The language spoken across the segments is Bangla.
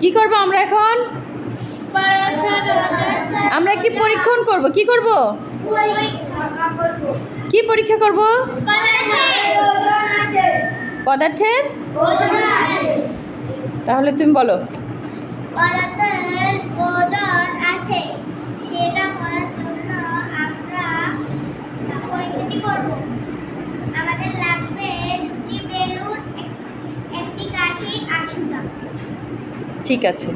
কি করব আমরা এখন? আমরা একটি পরীক্ষণ করব। কি করব? কি পরীক্ষা করব? পদার্থের। তাহলে তুমি বলো। পদার্থের ওজন আছে সেটা করার জন্য আমরা পরীক্ষাটি করব। আমাদের লাগবে দুটি বেলুন, একটি কাঠি আর সুতা। ঠিক আছে,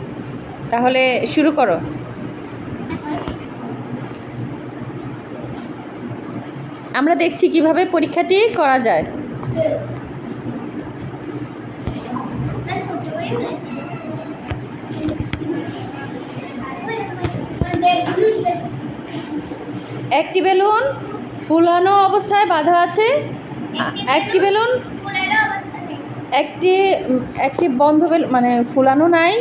তাহলে শুরু করো। আমরা দেখছি কিভাবে পরীক্ষাটি করা যায়। একটি বেলুন ফুলানো অবস্থায় বাঁধা আছে, একটি বেলুন একটি বন্ধ বেলুন মানে ফুলানো নাই,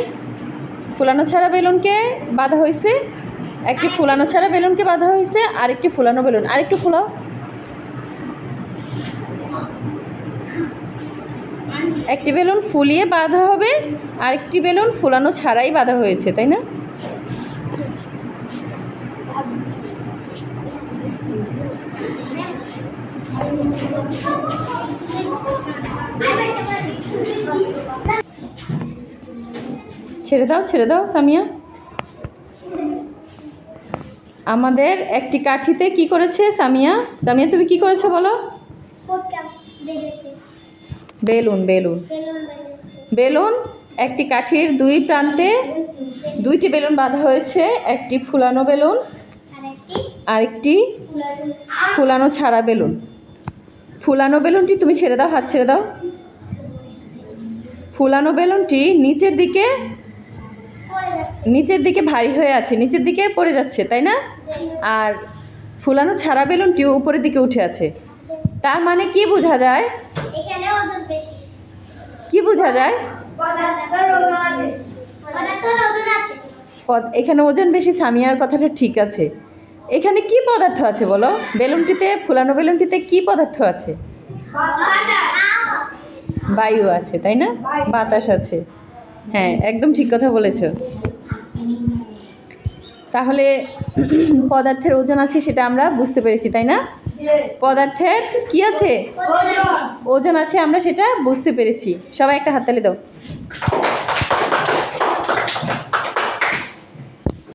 ফুলানো ছাড়া বেলুনকে বাঁধা হয়েছে, একটি ফুলানো ছাড়া বেলুনকে বাঁধা হয়েছে, আরেকটি ফুলানো বেলুন। আরেকটু ফুলাও। একটি বেলুন ফুলিয়ে বাঁধা হবে, আরেকটি বেলুন ফুলানো ছাড়াই বাঁধা হয়েছে, তাই না? ছেড়ে দাও, ছেড়ে দাও সামিয়া। আমাদের একটি কাঠিতে কি করেছে সামিয়া? সামিয়া তুমি কি করেছো বলো? বেলুন। বেলুন বেলুন একটি কাঠির দুই প্রান্তে দুইটি বেলুন বাঁধা হয়েছে, একটি ফুলানো বেলুন আরেকটি ফুলানো ছাড়া বেলুন। ফুলানো বেলুনটি তুমি ছেড়ে দাও, হাত ছেড়ে দাও। ফুলানো বেলুনটি নিচের দিকে ভারী হয়ে আছে, নিচের দিকে পড়ে যাচ্ছে, তাই না? আর ফুলানো ছাড়া বেলুনটি উপরের দিকে উঠে আছে। তার মানে কি বোঝা যায়? কি বোঝা যায়? এখানে ওজন বেশি। সামিয়ার কথাটা ঠিক আছে। এখানে কি পদার্থ আছে বলো? বেলুনটিতে, ফুলানো বেলুনটিতে কি পদার্থ আছে? বায়ু আছে, তাই না? বাতাস আছে। হ্যাঁ, একদম ঠিক কথা বলেছো। তাহলে পদার্থের ওজন আছে সেটা আমরা বুঝতে পেরেছি, তাই না? পদার্থের কি আছে? ওজন আছে, আমরা সেটা বুঝতে পেরেছি। সবাই একটা হাততালি দাও।